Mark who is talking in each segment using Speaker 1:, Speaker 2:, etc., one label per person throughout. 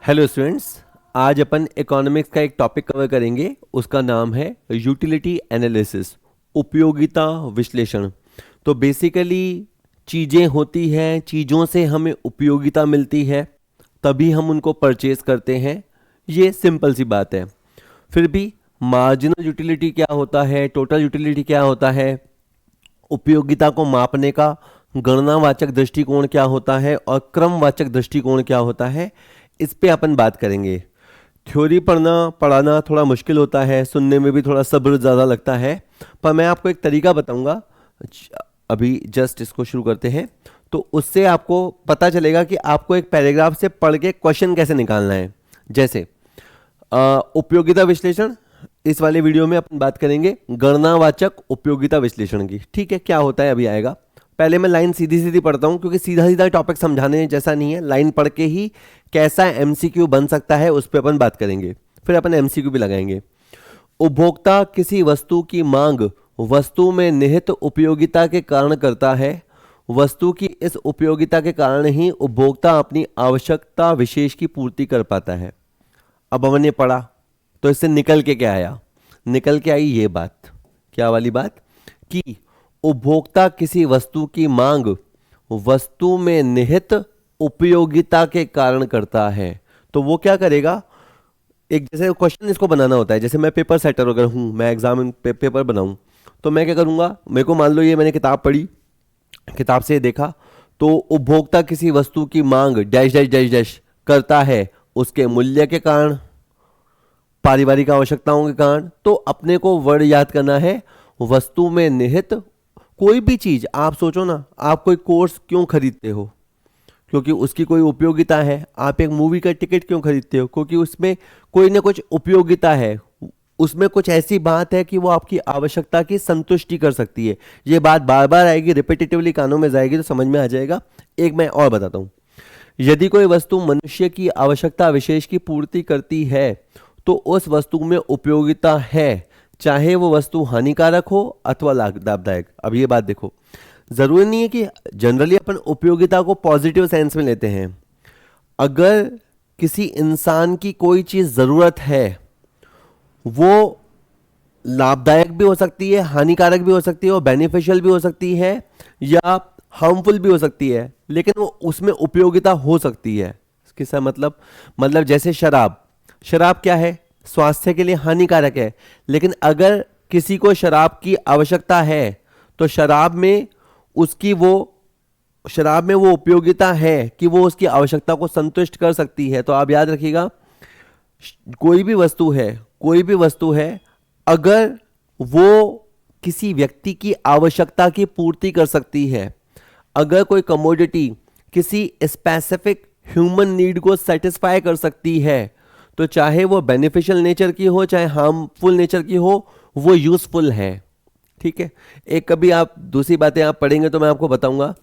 Speaker 1: Hello students. आज अपन economics का एक टॉपिक कवर करेंगे, उसका नाम है यूटिलिटी एनालिसिस, उपयोगिता विश्लेषण। तो बेसिकली चीज़ें होती हैं, चीज़ों से हमें उपयोगिता मिलती है, तभी हम उनको परचेज करते हैं। ये सिंपल सी बात है। फिर भी मार्जिनल यूटिलिटी क्या होता है, टोटल यूटिलिटी क्या होता है, उपयोगिता को मापने का गणनावाचक दृष्टिकोण क्या होता है और क्रमवाचक दृष्टिकोण क्या होता है, इस पे अपन बात करेंगे। थ्योरी पढ़ाना थोड़ा मुश्किल होता है, सुनने में भी थोड़ा सब्र ज़्यादा लगता है, पर मैं आपको एक तरीका बताऊंगा। अभी जस्ट इसको शुरू करते हैं, तो उससे आपको पता चलेगा कि आपको एक पैराग्राफ से पढ़ के क्वेश्चन कैसे निकालना है। जैसे उपयोगिता विश्लेषण, इस वाले वीडियो में अपन बात करेंगे गणनावाचक उपयोगिता विश्लेषण की। ठीक है, क्या होता है अभी आएगा। पहले मैं लाइन सीधी सीधी पढ़ता हूं, क्योंकि सीधा सीधा टॉपिक समझाने जैसा नहीं है। लाइन पढ़ के ही कैसा एमसीक्यू बन सकता है उस पर अपन बात करेंगे, फिर अपन एमसीक्यू भी लगाएंगे। उपभोक्ता किसी वस्तु की मांग वस्तु में निहित उपयोगिता के कारण करता है। वस्तु की इस उपयोगिता के कारण ही उपभोक्ता अपनी आवश्यकता विशेष की पूर्ति कर पाता है। अब हमने पढ़ा तो इससे निकल के क्या आया, निकल के आई ये बात, क्या वाली बात, कि उपभोक्ता किसी वस्तु की मांग वस्तु में निहित उपयोगिता के कारण करता है। तो वो क्या करेगा, एक जैसे क्वेश्चन इसको बनाना होता है, जैसे मैं पेपर सेटर अगर हूं, मैं एग्जाम पेपर बनाऊं, तो मैं क्या करूंगा, मेरे को मान लो ये मैंने किताब पढ़ी, किताब से देखा, तो उपभोक्ता किसी वस्तु की मांग डैश डैश डैश डैश करता है उसके मूल्य के कारण, पारिवारिक आवश्यकताओं के कारण। तो अपने को वर्ड याद करना है, वस्तु में निहित। कोई भी चीज आप सोचो ना, आप कोई कोर्स क्यों खरीदते हो, क्योंकि उसकी कोई उपयोगिता है। आप एक मूवी का टिकट क्यों खरीदते हो, क्योंकि उसमें कोई ना कुछ उपयोगिता है, उसमें कुछ ऐसी बात है कि वो आपकी आवश्यकता की संतुष्टि कर सकती है। ये बात बार बार आएगी, रिपीटेटिवली कानों में जाएगी तो समझ में आ जाएगा। एक मैं और बताता हूं, यदि कोई वस्तु मनुष्य की आवश्यकता विशेष की पूर्ति करती है तो उस वस्तु में उपयोगिता है, चाहे वो वस्तु हानिकारक हो अथवा लाभदायक। अब ये बात देखो, जरूरी नहीं है कि जनरली अपन उपयोगिता को पॉजिटिव सेंस में लेते हैं। अगर किसी इंसान की कोई चीज जरूरत है, वो लाभदायक भी हो सकती है, हानिकारक भी हो सकती है, और बेनिफिशियल भी हो सकती है या हार्मफुल भी हो सकती है, लेकिन वो उसमें उपयोगिता हो सकती है। किसका मतलब जैसे शराब, शराब क्या है, स्वास्थ्य के लिए हानिकारक है, लेकिन अगर किसी को शराब की आवश्यकता है तो शराब में वो उपयोगिता है कि वो उसकी आवश्यकता को संतुष्ट कर सकती है। तो आप याद रखिएगा, कोई भी वस्तु है, अगर वो किसी व्यक्ति की आवश्यकता की पूर्ति कर सकती है, अगर कोई कमोडिटी किसी स्पेसिफिक ह्यूमन नीड को सेटिस्फाई कर सकती है, तो चाहे वो बेनिफिशियल नेचर की हो चाहे हार्मफुल नेचर की हो, वो यूजफुल है। ठीक है, एक कभी आप दूसरी बातें आप पढ़ेंगे तो मैं आपको बताऊंगा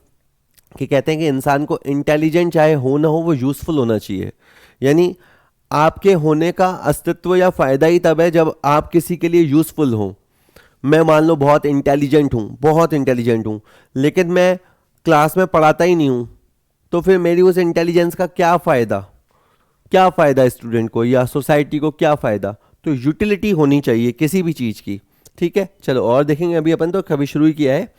Speaker 1: कि कहते हैं कि इंसान को इंटेलिजेंट चाहे हो ना हो, वो यूजफुल होना चाहिए। यानी आपके होने का अस्तित्व या फायदा ही तब है जब आप किसी के लिए यूजफुल हो। मैं मान लो बहुत इंटेलिजेंट हूं, लेकिन मैं क्लास में पढ़ाता ही नहीं हूं, तो फिर मेरी उस इंटेलिजेंस का क्या फायदा स्टूडेंट को या सोसाइटी को, क्या फायदा। तो यूटिलिटी होनी चाहिए किसी भी चीज की। ठीक है, चलो और देखेंगे। अभी अपन तो कभी शुरू ही किया है,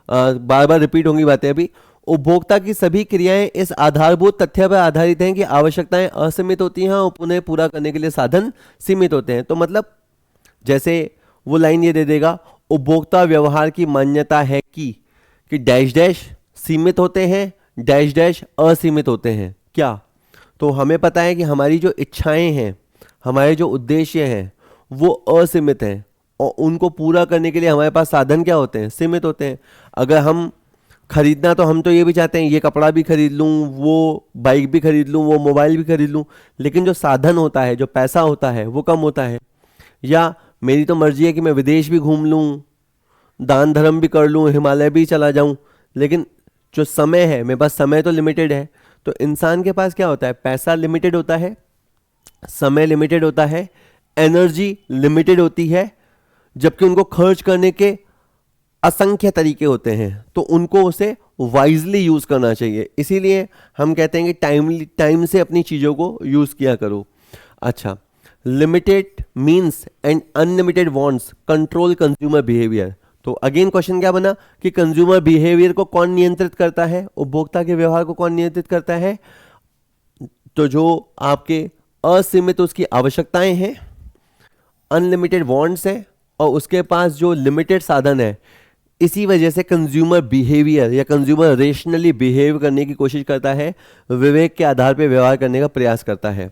Speaker 1: बार बार रिपीट होंगी बातें। अभी उपभोक्ता की सभी क्रियाएं इस आधारभूत तथ्य पर आधारित हैं कि आवश्यकताएं असीमित होती हैं और उन्हें पूरा करने के लिए साधन सीमित होते हैं। तो मतलब जैसे वो लाइन ये दे देगा, उपभोक्ता व्यवहार की मान्यता है कि डैश डैश सीमित होते हैं, डैश डैश असीमित होते हैं। क्या, तो हमें पता है कि हमारी जो इच्छाएं हैं, हमारे जो उद्देश्य हैं, वो असीमित हैं, और उनको पूरा करने के लिए हमारे पास साधन क्या होते हैं, सीमित होते हैं। अगर हम खरीदना, तो हम तो ये भी चाहते हैं ये कपड़ा भी खरीद लूँ, वो बाइक भी खरीद लूँ, वो मोबाइल भी खरीद लूँ, लेकिन जो साधन होता है, जो पैसा होता है, वो कम होता है। या मेरी तो मर्जी है कि मैं विदेश भी घूम लूँ, दान धर्म भी कर लूँ, हिमालय भी चला जाऊँ, लेकिन जो समय है मेरे पास, समय तो लिमिटेड है। तो इंसान के पास क्या होता है, पैसा लिमिटेड होता है, समय लिमिटेड होता है, एनर्जी लिमिटेड होती है, जबकि उनको खर्च करने के असंख्य तरीके होते हैं, तो उनको उसे वाइजली यूज करना चाहिए। इसीलिए हम कहते हैं कि टाइम से अपनी चीजों को यूज किया करो। अच्छा, limited means and unlimited wants control consumer behaviour. तो अगेन क्वेश्चन क्या बना कि कंज्यूमर बिहेवियर को कौन नियंत्रित करता है, उपभोक्ता के व्यवहार को कौन नियंत्रित करता है? तो जो आपके असीमित उसकी आवश्यकताएं हैं, अनलिमिटेड वांट्स है, और उसके पास जो लिमिटेड साधन है, इसी वजह से कंज्यूमर बिहेवियर या कंज्यूमर रेशनली बिहेव करने की कोशिश करता है, विवेक के आधार पर व्यवहार करने का प्रयास करता है।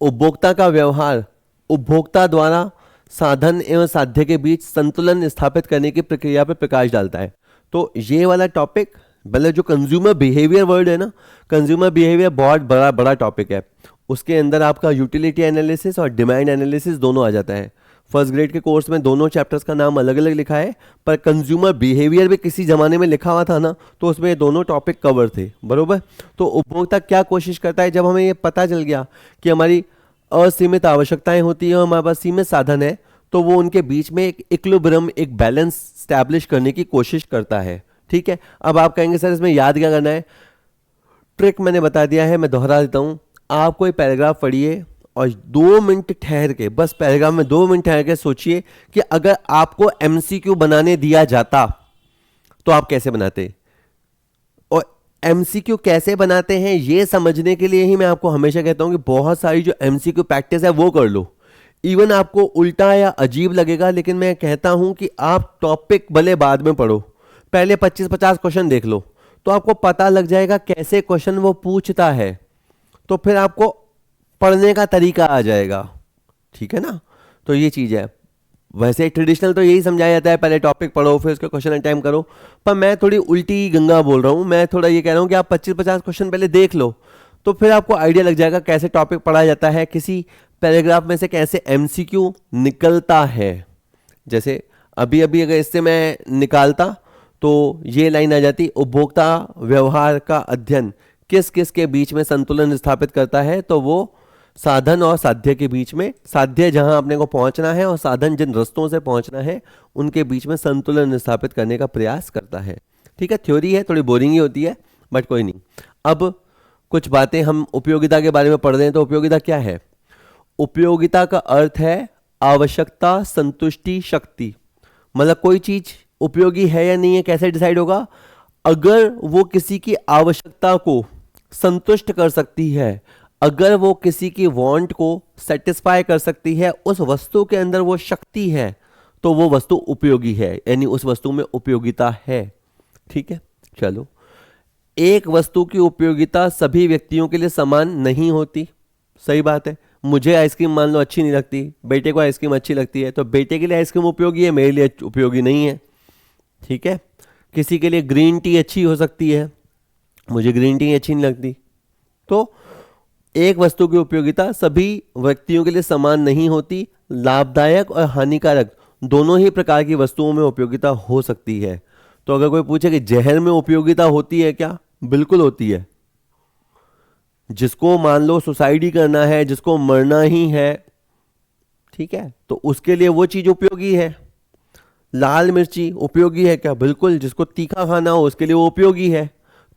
Speaker 1: उपभोक्ता का व्यवहार उपभोक्ता द्वारा साधन एवं साध्य के बीच संतुलन स्थापित करने की प्रक्रिया पर प्रकाश डालता है। तो ये वाला टॉपिक, मतलब जो कंज्यूमर बिहेवियर वर्ड है ना, कंज्यूमर बिहेवियर बहुत बड़ा बड़ा टॉपिक है। उसके अंदर आपका यूटिलिटी एनालिसिस और डिमांड एनालिसिस दोनों आ जाता है। फर्स्ट ग्रेड के कोर्स में दोनों चैप्टर्स का नाम अलग अलग लिखा है, पर कंज्यूमर बिहेवियर भी किसी जमाने में लिखा हुआ था ना, तो उसमें ये दोनों टॉपिक कवर थे, बरोबर। तो उपभोक्ता क्या कोशिश करता है, जब हमें ये पता चल गया कि हमारी असीमित आवश्यकताएं होती हैं और हमारे पास सीमित साधन है, तो वो उनके बीच में एक इक्विलिब्रियम, एक बैलेंस स्टैब्लिश करने की कोशिश करता है। ठीक है, अब आप कहेंगे सर इसमें याद क्या करना है? ट्रिक मैंने बता दिया है, मैं दोहरा देता हूं। आप कोई पैराग्राफ पढ़िए और 2 मिनट ठहर के, बस पैराग्राफ में 2 मिनट ठहर के सोचिए कि अगर आपको एमसीक्यू बनाने दिया जाता तो आप कैसे बनाते। और एमसीक्यू कैसे बनाते हैं ये समझने के लिए ही मैं आपको हमेशा कहता हूं कि बहुत सारी जो एमसीक्यू प्रैक्टिस है वो कर लो। इवन आपको उल्टा या अजीब लगेगा, लेकिन मैं कहता हूं कि आप टॉपिक भले बाद में पढ़ो, पहले 25-50 क्वेश्चन देख लो, तो आपको पता लग जाएगा कैसे क्वेश्चन वो पूछता है, तो फिर आपको पढ़ने का तरीका आ जाएगा। ठीक है ना, तो ये चीज है। वैसे ट्रेडिशनल तो यही समझाया जाता है, पहले टॉपिक पढ़ो फिर उसके क्वेश्चन अटेम्प्ट करो, पर मैं थोड़ी उल्टी गंगा बोल रहा हूं। मैं थोड़ा ये कह रहा हूं कि आप 25-50 क्वेश्चन पहले देख लो, तो फिर आपको आइडिया लग जाएगा कैसे टॉपिक पढ़ा जाता है, किसी पैराग्राफ में से कैसे एमसीक्यू निकलता है। जैसे अभी अभी अगर इससे मैं निकालता तो ये लाइन आ जाती, उपभोक्ता व्यवहार का अध्ययन किस किस के बीच में संतुलन स्थापित करता है, तो वो साधन और साध्य के बीच में, साध्य जहां अपने को पहुंचना है और साधन जिन रस्तों से पहुंचना है उनके बीच में संतुलन स्थापित करने का प्रयास करता है। ठीक है, थ्योरी है, थोड़ी बोरिंग ही होती है, बट कोई नहीं। अब कुछ बातें हम उपयोगिता के बारे में पढ़ रहे हैं, तो उपयोगिता क्या है? उपयोगिता का अर्थ है आवश्यकता संतुष्टि शक्ति। मतलब कोई चीज उपयोगी है या नहीं है कैसे डिसाइड होगा? अगर वो किसी की आवश्यकता को संतुष्ट कर सकती है, अगर वो किसी की वांट को सेटिस्फाई कर सकती है, उस वस्तु के अंदर वो शक्ति है, तो वो वस्तु उपयोगी है, यानी उस वस्तु में उपयोगिता है। ठीक है, चलो। एक वस्तु की उपयोगिता सभी व्यक्तियों के लिए समान नहीं होती। सही बात है, मुझे आइसक्रीम मान लो अच्छी नहीं लगती, बेटे को आइसक्रीम अच्छी लगती है, तो बेटे के लिए आइसक्रीम उपयोगी है, मेरे लिए उपयोगी नहीं है। ठीक है, किसी के लिए ग्रीन टी अच्छी हो सकती है, मुझे ग्रीन टी अच्छी नहीं लगती। तो एक वस्तु की उपयोगिता सभी व्यक्तियों के लिए समान नहीं होती। लाभदायक और हानिकारक दोनों ही प्रकार की वस्तुओं में उपयोगिता हो सकती है। तो अगर कोई पूछे कि जहर में उपयोगिता होती है क्या? बिल्कुल होती है। जिसको मान लो सुसाइड ही करना है, जिसको मरना ही है, ठीक है, तो उसके लिए वो चीज उपयोगी है। लाल मिर्ची उपयोगी है क्या? बिल्कुल। जिसको तीखा खाना हो उसके लिए वो उपयोगी है।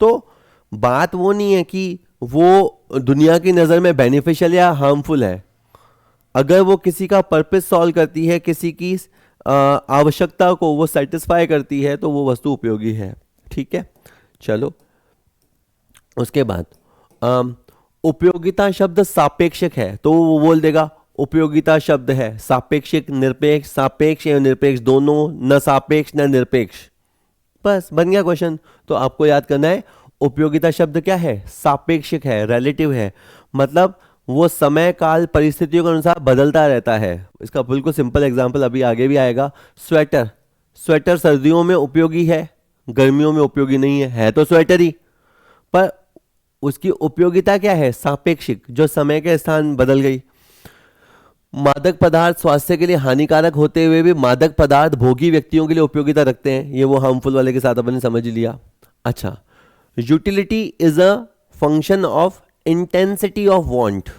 Speaker 1: तो बात वो नहीं है कि वो दुनिया की नजर में बेनिफिशियल या हार्मफुल है। अगर वो किसी का पर्पस सॉल्व करती है, किसी की आवश्यकता को वो सेटिस्फाई करती है, तो वो वस्तु उपयोगी है। ठीक है, चलो। उसके बाद उपयोगिता शब्द सापेक्षिक है, तो वो बोल देगा उपयोगिता शब्द है सापेक्षिक, निरपेक्ष, सापेक्ष एवं निरपेक्ष दोनों, न सापेक्ष न निरपेक्ष। बस बन गया क्वेश्चन। तो आपको याद करना है उपयोगिता शब्द क्या है? सापेक्षिक है, रिलेटिव है, मतलब वो समय काल परिस्थितियों के अनुसार बदलता रहता है। इसका बिल्कुल सिंपल एग्जांपल अभी आगे भी आएगा। स्वेटर, स्वेटर सर्दियों में उपयोगी है, गर्मियों में उपयोगी नहीं है तो स्वेटर ही, पर उसकी उपयोगिता क्या है? सापेक्षिक, जो समय के स्थान बदल गई। मादक पदार्थ स्वास्थ्य के लिए हानिकारक होते हुए भी मादक पदार्थ भोगी व्यक्तियों के लिए उपयोगिता रखते हैं, ये वो हार्मफुल वाले के साथ अपन ने समझ लिया। अच्छा, utility is a function of intensity of want,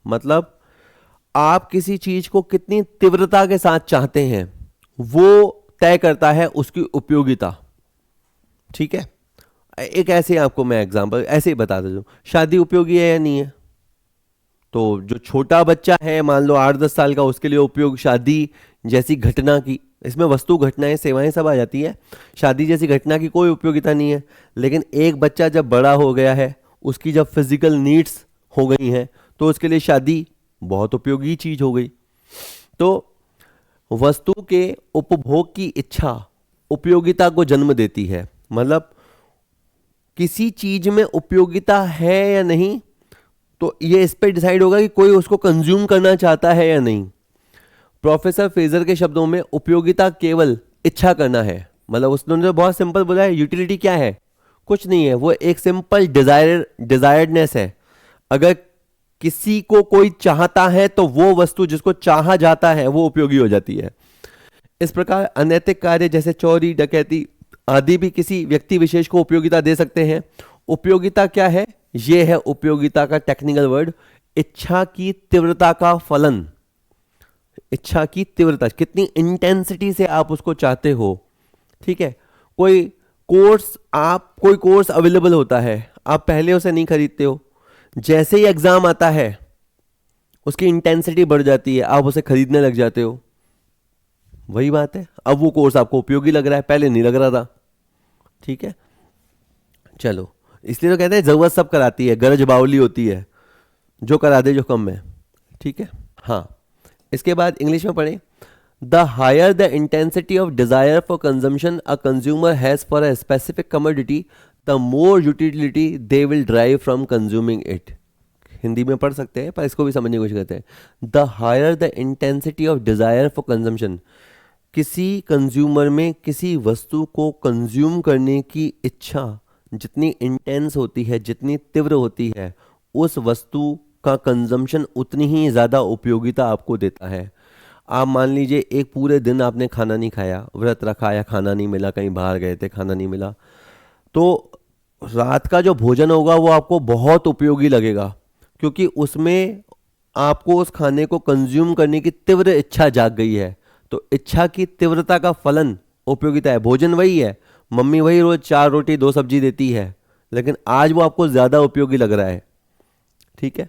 Speaker 1: मतलब आप किसी चीज को कितनी तीव्रता के साथ चाहते हैं वो तय करता है उसकी उपयोगिता। ठीक है, एक ऐसे आपको मैं एग्जांपल ऐसे ही बता देता हूँ, शादी उपयोगी है या नहीं है? तो जो छोटा बच्चा है, मान लो 8-10 साल का, उसके लिए उपयोग शादी जैसी घटना की, इसमें वस्तु घटनाएं सेवाएं सब आ जाती है, शादी जैसी घटना की कोई उपयोगिता नहीं है। लेकिन एक बच्चा जब बड़ा हो गया है, उसकी जब फिजिकल नीड्स हो गई हैं, तो उसके लिए शादी बहुत उपयोगी चीज हो गई। तो वस्तु के उपभोग की इच्छा उपयोगिता को जन्म देती है। मतलब किसी चीज में उपयोगिता है या नहीं, तो ये इस पे डिसाइड होगा कि कोई उसको कंज्यूम करना चाहता है या नहीं। प्रोफेसर फ्रेजर के शब्दों में उपयोगिता केवल इच्छा करना है। मतलब उसने तो बहुत सिंपल बोला है, यूटिलिटी क्या है? कुछ नहीं है, वो एक सिंपल डिजायर्डनेस है। अगर किसी को कोई चाहता है तो वो वस्तु जिसको चाहा जाता है वो उपयोगी हो जाती है। इस प्रकार अनैतिक कार्य जैसे चोरी, डकैती आदि भी किसी व्यक्ति विशेष को उपयोगिता दे सकते हैं। उपयोगिता क्या है? ये है उपयोगिता का टेक्निकल वर्ड, इच्छा की तीव्रता का फलन। इच्छा की तीव्रता, कितनी इंटेंसिटी से आप उसको चाहते हो। ठीक है, कोई कोर्स अवेलेबल होता है, आप पहले उसे नहीं खरीदते हो, जैसे ही एग्जाम आता है उसकी इंटेंसिटी बढ़ जाती है, आप उसे खरीदने लग जाते हो। वही बात है, अब वो कोर्स आपको उपयोगी लग रहा है, पहले नहीं लग रहा था। ठीक है, चलो, इसलिए तो कहते हैं जरूरत सब कराती है, गरज बावली होती है, जो करा दे जो कम है। ठीक है, हाँ। इसके बाद इंग्लिश में पढ़ें, the higher the intensity of desire for consumption a consumer has for a specific commodity, the more utility they will drive from consuming it. Hindi में पढ़ सकते हैं पर इसको भी समझने की कोशिश करते हैं। The higher the intensity of desire for consumption, किसी कंज्यूमर में किसी वस्तु को कंज्यूम करने की इच्छा जितनी इंटेंस होती है, जितनी तीव्र होती है, उस वस्तु का कंजम्पशन उतनी ही ज़्यादा उपयोगिता आपको देता है। आप मान लीजिए एक पूरे दिन आपने खाना नहीं खाया, व्रत रखा या खाना नहीं मिला, कहीं बाहर गए थे खाना नहीं मिला, तो रात का जो भोजन होगा वो आपको बहुत उपयोगी लगेगा, क्योंकि उसमें आपको उस खाने को कंज्यूम करने की तीव्र इच्छा जाग गई है। तो इच्छा की तीव्रता का फलन उपयोगिता है। भोजन वही है, मम्मी वही रोज 4 रोटी 2 सब्जी देती है, लेकिन आज वो आपको ज़्यादा उपयोगी लग रहा है। ठीक है,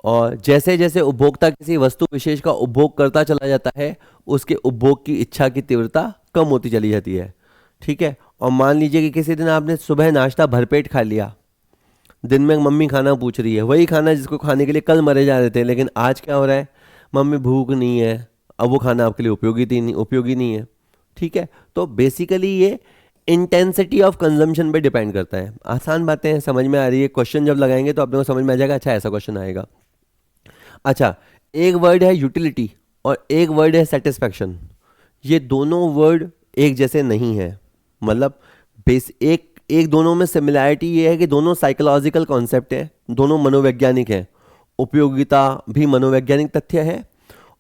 Speaker 1: और जैसे जैसे उपभोक्ता किसी वस्तु विशेष का उपभोग करता चला जाता है, उसके उपभोग की इच्छा की तीव्रता कम होती चली जाती है। ठीक है, और मान लीजिए कि किसी दिन आपने सुबह नाश्ता भरपेट खा लिया, दिन में मम्मी खाना पूछ रही है, वही खाना जिसको खाने के लिए कल मरे जा रहे थे, लेकिन आज क्या हो रहा है, मम्मी भूख नहीं है, अब वो खाना आपके लिए उपयोगी नहीं है। ठीक है, तो बेसिकली ये इंटेंसिटी ऑफ कंजम्पशन पे डिपेंड करता है। आसान बातें हैं, समझ में आ रही है। क्वेश्चन जब लगाएंगे तो आप लोगों को समझ में आ जाएगा, अच्छा ऐसा क्वेश्चन आएगा। अच्छा, एक वर्ड है यूटिलिटी और एक वर्ड है सेटिस्फैक्शन। ये दोनों वर्ड एक जैसे नहीं है। मतलब एक दोनों में सिमिलैरिटी ये है कि दोनों साइकोलॉजिकल कॉन्सेप्ट है, दोनों मनोवैज्ञानिक है। उपयोगिता भी मनोवैज्ञानिक तथ्य है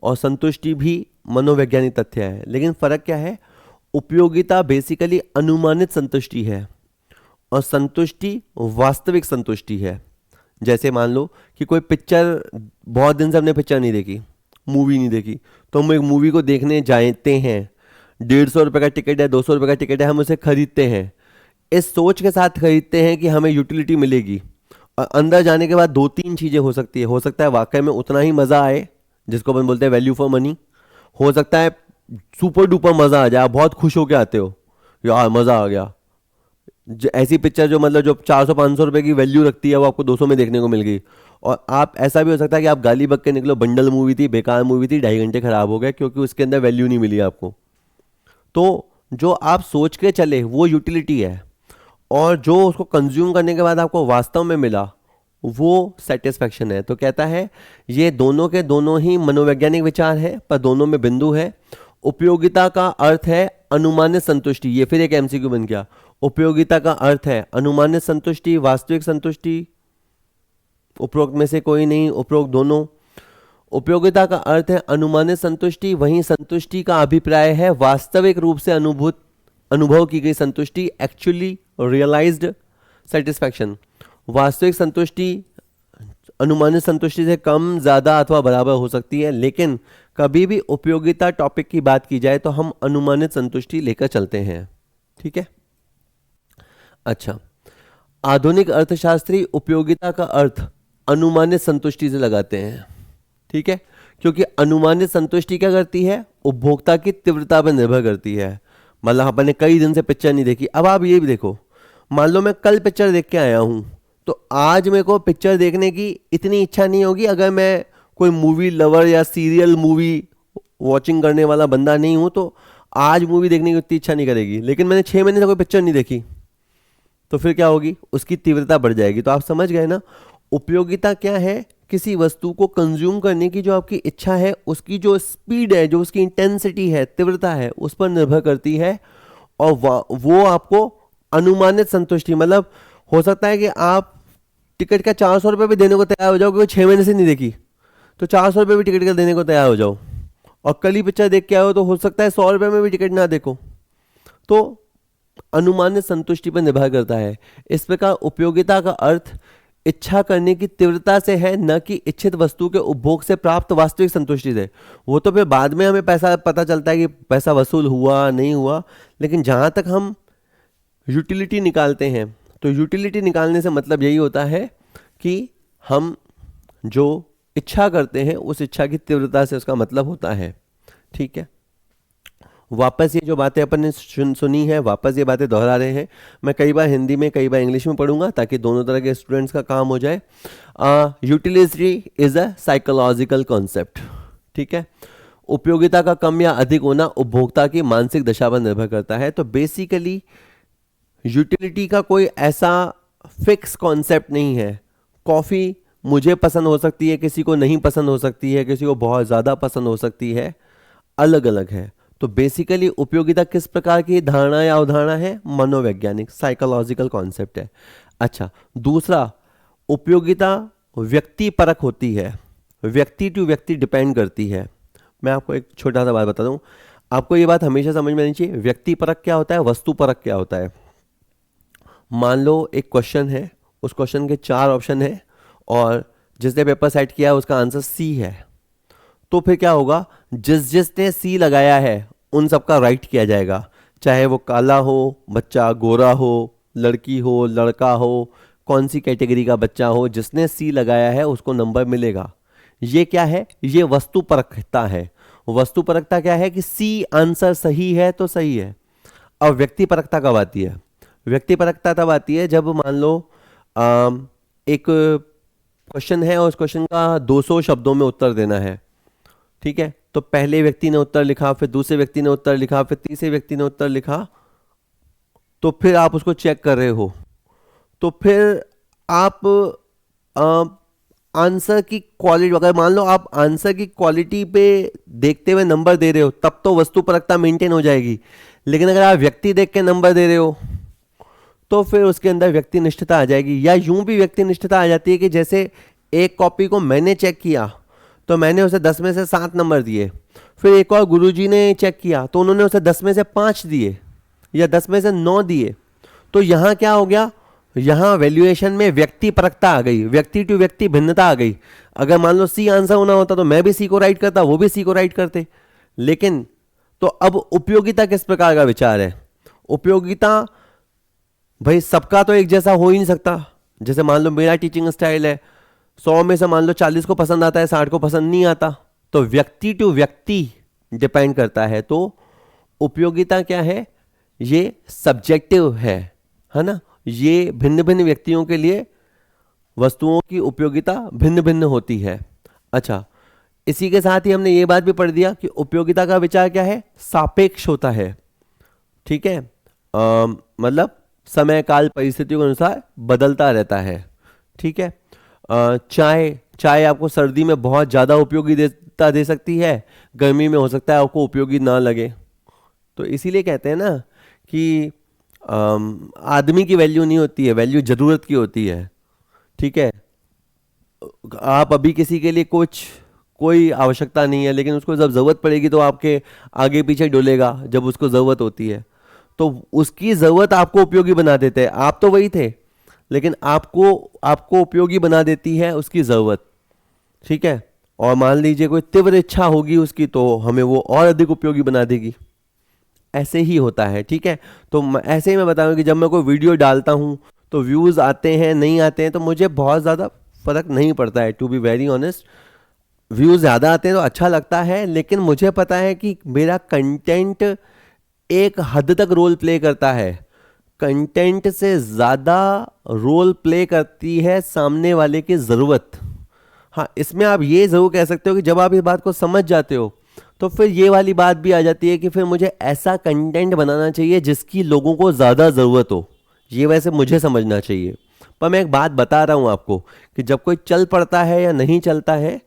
Speaker 1: और संतुष्टि भी मनोवैज्ञानिक तथ्य है। लेकिन फर्क क्या है? उपयोगिता बेसिकली अनुमानित संतुष्टि है और संतुष्टि वास्तविक संतुष्टि है। जैसे मान लो कि कोई पिक्चर, बहुत दिन से हमने पिक्चर नहीं देखी, मूवी नहीं देखी, तो हम एक मूवी को देखने जाते हैं, 150 रुपये का टिकट है, 200 रुपये का टिकट है, हम उसे खरीदते हैं। इस सोच के साथ खरीदते हैं कि हमें यूटिलिटी मिलेगी, और अंदर जाने के बाद 2-3 चीज़ें हो सकती है। हो सकता है वाकई में उतना ही मज़ा आए, जिसको अपन बोलते हैं वैल्यू फॉर मनी। हो सकता है सुपर डुपर मज़ा आ जाए, आप बहुत खुश होकर आते हो, यार मज़ा आ गया। ऐसी पिक्चर जो मतलब जो 400-500 रुपए की वैल्यू रखती है, वो आपको 200 में देखने को मिल गई। और आप, ऐसा भी हो सकता है कि आप गाली बक के निकलो, बंडल मूवी थी, बेकार मूवी थी, 2.5 घंटे खराब हो गए क्योंकि उसके अंदर वैल्यू नहीं मिली आपको। तो जो आप सोच के चले वो यूटिलिटी है, और जो उसको कंज्यूम करने के बाद आपको वास्तव में मिला वो सेटिस्फैक्शन है। तो कहता है ये दोनों के दोनों ही मनोवैज्ञानिक विचार है, पर दोनों में बिंदु है। उपयोगिता का अर्थ है अनुमानित संतुष्टि। ये फिर एक एमसीक्यू बन गया। उपयोगिता का अर्थ है अनुमानित संतुष्टि, वास्तविक संतुष्टि, उपरोक्त में से कोई नहीं, उपरोक्त दोनों। उपयोगिता का अर्थ है अनुमानित संतुष्टि, वहीं संतुष्टि का अभिप्राय है वास्तविक रूप से अनुभव की गई संतुष्टि, एक्चुअली रियलाइज्ड सेटिस्फैक्शन। वास्तविक संतुष्टि अनुमानित संतुष्टि से कम, ज़्यादा अथवा बराबर हो सकती है, लेकिन कभी भी उपयोगिता टॉपिक की बात की जाए तो हम अनुमानित संतुष्टि लेकर चलते हैं। ठीक है। अच्छा, आधुनिक अर्थशास्त्री उपयोगिता का अर्थ अनुमानित संतुष्टि से लगाते हैं। ठीक है, क्योंकि अनुमानित संतुष्टि क्या करती है, उपभोक्ता की तीव्रता पर निर्भर करती है। मतलब अपन ने कई दिन से पिक्चर नहीं देखी, अब आप ये भी देखो, मान लो मैं कल पिक्चर देख के आया हूं, तो आज मेरे को पिक्चर देखने की इतनी इच्छा नहीं होगी अगर मैं कोई मूवी लवर या सीरियल मूवी वॉचिंग करने वाला बंदा नहीं हूं, तो आज मूवी देखने की उतनी इच्छा नहीं करेगी। लेकिन मैंने 6 महीने से कोई पिक्चर नहीं देखी, तो फिर क्या होगी, उसकी तीव्रता बढ़ जाएगी। तो आप समझ गए ना, उपयोगिता क्या है, किसी वस्तु को कंज्यूम करने की जो आपकी इच्छा है, उसकी जो स्पीड है, जो उसकी इंटेंसिटी है, तीव्रता है, उस पर निर्भर करती है। और वो आपको अनुमानित संतुष्टि, मतलब हो सकता है कि आप टिकट का 400 रुपये भी देने को तैयार हो जाओ, क्योंकि 6 महीने से नहीं देखी, तो 400 रुपये भी टिकट का देने को तैयार हो जाओ। और कल ही पिक्चर देख के आओ तो हो सकता है 100 रुपये में भी टिकट ना देखो। तो अनुमानित संतुष्टि पर निर्भर करता है। इस प्रकार उपयोगिता का अर्थ इच्छा करने की तीव्रता से है, न कि इच्छित वस्तु के उपभोग से प्राप्त वास्तविक संतुष्टि से। वो तो फिर बाद में हमें पैसा पता चलता है कि पैसा वसूल हुआ नहीं हुआ, लेकिन जहाँ तक हम यूटिलिटी निकालते हैं, तो यूटिलिटी निकालने से मतलब यही होता है कि हम जो इच्छा करते हैं उस इच्छा की तीव्रता से उसका मतलब होता है। ठीक है, वापस ये जो बातें अपन ने सुनी है, वापस ये बातें दोहरा रहे हैं। मैं कई बार हिंदी में कई बार इंग्लिश में पढ़ूंगा ताकि दोनों तरह के स्टूडेंट्स का काम हो जाए। Utility is a psychological concept. ठीक है, उपयोगिता का कम या अधिक होना उपभोक्ता की मानसिक दशा पर निर्भर करता है। तो बेसिकली यूटिलिटी का कोई ऐसा फिक्स कॉन्सेप्ट नहीं है। कॉफ़ी मुझे पसंद हो सकती है, किसी को नहीं पसंद हो सकती है, किसी को बहुत ज़्यादा पसंद हो सकती है, अलग अलग है। तो बेसिकली उपयोगिता किस प्रकार की धारणा या अवधारणा है, मनोवैज्ञानिक, साइकोलॉजिकल कॉन्सेप्ट है। अच्छा, दूसरा, उपयोगिता व्यक्ति परक होती है, व्यक्ति टू व्यक्ति डिपेंड करती है। मैं आपको एक छोटा सा बात बता दूं, आपको ये बात हमेशा समझ में आनी चाहिए, व्यक्ति परक क्या होता है, वस्तु परक क्या होता है। मान लो एक क्वेश्चन है, उस क्वेश्चन के 4 ऑप्शन है और जिसने पेपर सेट किया उसका आंसर सी है, तो फिर क्या होगा, जिसने सी लगाया है उन सबका राइट किया जाएगा, चाहे वो काला हो बच्चा, गोरा हो, लड़की हो, लड़का हो, कौन सी कैटेगरी का बच्चा हो, जिसने सी लगाया है उसको नंबर मिलेगा। ये क्या है, ये वस्तु परकता है। वस्तु परकता क्या है कि सी आंसर सही है तो सही है। अब व्यक्ति परकता कब आती है, व्यक्ति परकता तब आती है जब मान लो एक क्वेश्चन है और उस क्वेश्चन का 200 शब्दों में उत्तर देना है। ठीक है, तो पहले व्यक्ति ने उत्तर लिखा, फिर दूसरे व्यक्ति ने उत्तर लिखा, फिर तीसरे व्यक्ति ने उत्तर लिखा, तो फिर आप उसको चेक कर रहे हो, तो फिर आप आंसर की क्वालिटी, अगर मान लो आप आंसर की क्वालिटी पे देखते हुए नंबर दे रहे हो, तब तो वस्तुपरकता मेंटेन हो जाएगी। लेकिन अगर आप व्यक्ति देख के नंबर दे रहे हो तो फिर उसके अंदर व्यक्तिनिष्ठता आ जाएगी। या यूं भी व्यक्तिनिष्ठता आ जाती है कि जैसे एक कॉपी को मैंने चेक किया तो मैंने उसे 10 में से 7 नंबर दिए, फिर एक और गुरुजी ने चेक किया तो उन्होंने उसे 10 में से 5 दिए या 10 में से 9 दिए। तो यहाँ क्या हो गया, यहाँ वैल्यूएशन में व्यक्ति परकता आ गई, व्यक्ति टू व्यक्ति भिन्नता आ गई। अगर मान लो सी आंसर होना होता तो मैं भी सी को राइट करता, वो भी सी को राइट करते। लेकिन तो अब उपयोगिता किस प्रकार का विचार है, उपयोगिता भाई सबका तो एक जैसा हो ही नहीं सकता। जैसे मान लो मेरा टीचिंग स्टाइल है, 100 में से मान लो 40 को पसंद आता है, 60 को पसंद नहीं आता, तो व्यक्ति टू व्यक्ति डिपेंड करता है। तो उपयोगिता क्या है, ये सब्जेक्टिव है ना, ये भिन्न भिन्न व्यक्तियों के लिए वस्तुओं की उपयोगिता भिन्न भिन्न होती है। अच्छा, इसी के साथ ही हमने ये बात भी पढ़ दिया कि उपयोगिता का विचार क्या है, सापेक्ष होता है। ठीक है, मतलब समय काल परिस्थितियों के अनुसार बदलता रहता है। ठीक है, चाय आपको सर्दी में बहुत ज़्यादा उपयोगी दे सकती है, गर्मी में हो सकता है आपको उपयोगी ना लगे। तो इसीलिए कहते हैं ना कि आदमी की वैल्यू नहीं होती है, वैल्यू ज़रूरत की होती है। ठीक है, आप अभी किसी के लिए कोई आवश्यकता नहीं है, लेकिन उसको जब ज़रूरत पड़ेगी तो आपके आगे पीछे डोलेगा जब उसको ज़रूरत होती है। तो उसकी ज़रूरत आपको उपयोगी बना देते हैं, आप तो वही थे, लेकिन आपको उपयोगी बना देती है उसकी ज़रूरत। ठीक है, और मान लीजिए कोई तीव्र इच्छा होगी उसकी तो हमें वो और अधिक उपयोगी बना देगी। ऐसे ही होता है, ठीक है। तो ऐसे ही मैं बताऊँ कि जब मैं कोई वीडियो डालता हूँ तो व्यूज़ आते हैं नहीं आते हैं तो मुझे बहुत ज़्यादा फ़र्क नहीं पड़ता है, to be very honest. Views ज़्यादा आते हैं तो अच्छा लगता है, लेकिन मुझे पता है कि मेरा कंटेंट एक हद तक रोल प्ले करता है। कंटेंट से ज़्यादा रोल प्ले करती है सामने वाले की ज़रूरत। हाँ, इसमें आप ये ज़रूर कह सकते हो कि जब आप इस बात को समझ जाते हो तो फिर ये वाली बात भी आ जाती है कि फिर मुझे ऐसा कंटेंट बनाना चाहिए जिसकी लोगों को ज़्यादा ज़रूरत हो। ये वैसे मुझे समझना चाहिए। पर मैं एक बात बता रहा हूँ आपको कि जब कोई चल पड़ता है या नहीं चलता है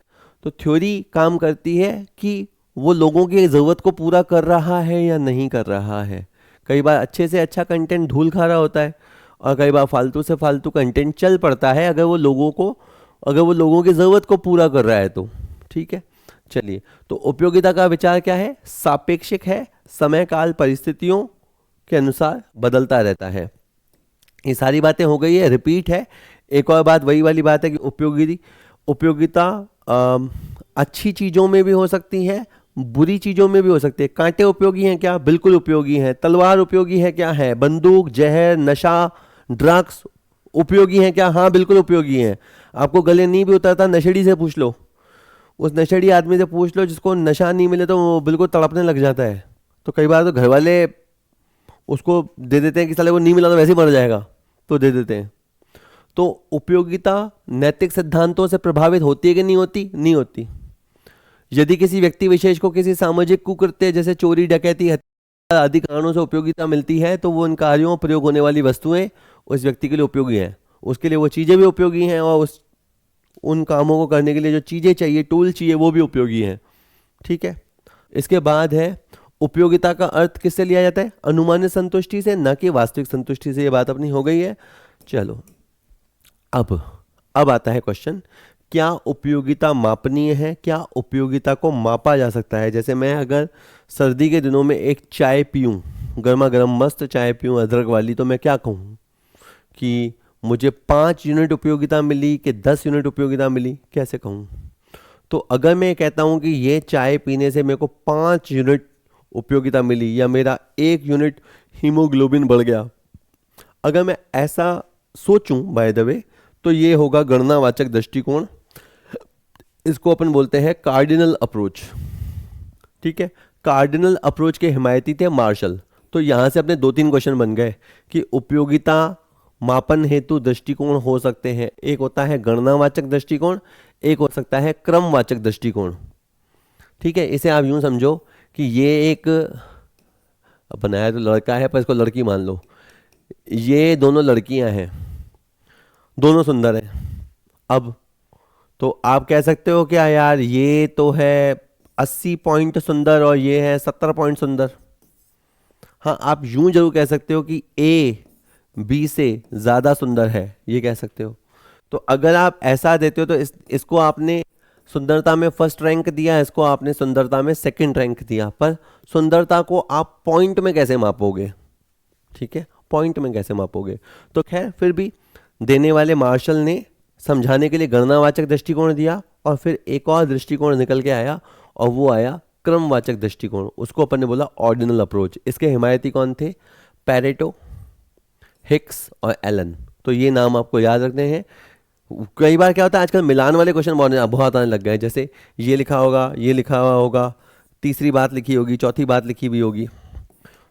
Speaker 1: तो थ्योरी काम करती है कि वो लोगों की ज़रूरत को पूरा कर रहा है या नहीं कर रहा है। कई बार अच्छे से अच्छा कंटेंट धूल खा रहा होता है और कई बार फालतू से फालतू कंटेंट चल पड़ता है अगर वो लोगों की ज़रूरत को पूरा कर रहा है तो, ठीक है। चलिए, तो उपयोगिता का विचार क्या है? सापेक्षिक है, समय काल परिस्थितियों के अनुसार बदलता रहता है। ये सारी बातें हो गई है, रिपीट है। एक और बात वही वाली बात है कि उपयोगिता अच्छी चीज़ों में भी हो सकती है, बुरी चीज़ों में भी हो सकती है। कांटे उपयोगी हैं क्या? बिल्कुल उपयोगी हैं। तलवार उपयोगी है क्या? है। बंदूक, जहर, नशा, ड्रग्स उपयोगी हैं क्या? हाँ, बिल्कुल उपयोगी हैं। आपको गले नहीं भी उतरता, नशेड़ी से पूछ लो, उस नशेड़ी आदमी से पूछ लो जिसको नशा नहीं मिले तो वो बिल्कुल तड़पने लग जाता है। तो कई बार तो घर वाले उसको दे देते हैं कि साले को नहीं मिला तो वैसे ही मर जाएगा, तो दे देते हैं। तो उपयोगिता नैतिक सिद्धांतों से प्रभावित होती है कि नहीं होती? नहीं होती। यदि किसी व्यक्ति विशेष को किसी सामाजिक कुकृत्य जैसे चोरी, डकैती, हत्या आदि कारणों से उपयोगिता मिलती है तो वो उन कार्यों में प्रयोग होने वाली वस्तुएं उस व्यक्ति के लिए उपयोगी हैं, उसके लिए वो चीज़ें भी उपयोगी हैं और उन कामों को करने के लिए जो चीज़ें चाहिए, टूल चाहिए, वो भी उपयोगी हैं, ठीक है। इसके बाद है उपयोगिता का अर्थ किससे लिया जाता है? अनुमानित संतुष्टि से, ना कि वास्तविक संतुष्टि से। ये बात अपनी हो गई है। चलो, अब आता है क्वेश्चन, क्या उपयोगिता मापनीय है? क्या उपयोगिता को मापा जा सकता है? जैसे मैं अगर सर्दी के दिनों में एक चाय पीऊँ, गर्मा गर्म मस्त चाय पीऊँ अदरक वाली, तो मैं क्या कहूँ कि मुझे 5 यूनिट उपयोगिता मिली कि 10 यूनिट उपयोगिता मिली? कैसे कहूँ? तो अगर मैं कहता हूँ कि ये चाय पीने से मेरे को 5 यूनिट उपयोगिता मिली या मेरा 1 यूनिट हीमोग्लोबिन बढ़ गया, अगर मैं ऐसा सोचूं बाय द वे, तो ये होगा गणनावाचक दृष्टिकोण। इसको अपन बोलते हैं कार्डिनल अप्रोच, ठीक है। कार्डिनल अप्रोच के हिमायती थे मार्शल। तो यहाँ से अपने 2-3 क्वेश्चन बन गए कि उपयोगिता मापन हेतु दृष्टिकोण हो सकते हैं। एक होता है गणनावाचक दृष्टिकोण, एक हो सकता है क्रमवाचक दृष्टिकोण, ठीक है। इसे आप यूं समझो कि ये एक, बनाया तो लड़का है पर इसको लड़की मान लो, ये दोनों लड़कियां हैं, दोनों सुंदर हैं। अब तो आप कह सकते हो क्या यार, ये तो है 80 पॉइंट सुंदर और ये है 70 पॉइंट सुंदर। हाँ, आप यूं जरूर कह सकते हो कि ए बी से ज़्यादा सुंदर है, ये कह सकते हो। तो अगर आप ऐसा देते हो तो इसको आपने सुंदरता में फर्स्ट रैंक दिया, इसको आपने सुंदरता में सेकंड रैंक दिया, पर सुंदरता को आप पॉइंट में कैसे मापोगे? ठीक है, पॉइंट में कैसे मापोगे? तो खैर, फिर भी देने वाले मार्शल ने समझाने के लिए गणनावाचक दृष्टिकोण दिया और फिर एक और दृष्टिकोण निकल के आया और वो आया क्रमवाचक दृष्टिकोण। उसको अपन ने बोला ऑर्डिनल अप्रोच। इसके हिमायती कौन थे? पैरेटो, हिक्स और एलन। तो ये नाम आपको याद रखने हैं। कई बार क्या होता है, आजकल मिलान वाले क्वेश्चन बहुत आने लग गए। जैसे ये लिखा होगा, ये लिखा हुआ होगा, तीसरी बात लिखी होगी, चौथी बात लिखी भी होगी,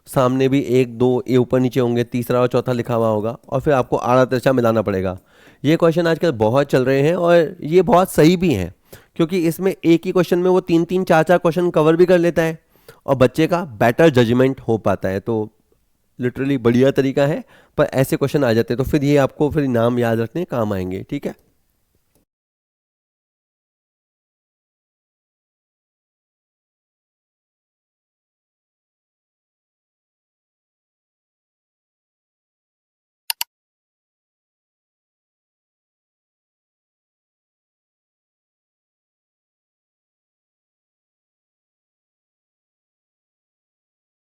Speaker 1: सामने भी 1-2 ये ऊपर नीचे होंगे, तीसरा और चौथा लिखा हुआ होगा और फिर आपको आड़ा तिरछा मिलाना पड़ेगा। ये क्वेश्चन आजकल बहुत चल रहे हैं और ये बहुत सही भी हैं, क्योंकि इसमें एक ही क्वेश्चन में वो 3-3 4-4 क्वेश्चन कवर भी कर लेता है और बच्चे का बेटर जजमेंट हो पाता है। तो लिटरली बढ़िया तरीका है, पर ऐसे क्वेश्चन आ जाते हैं तो फिर ये आपको फिर नाम याद रखने काम आएंगे, ठीक है।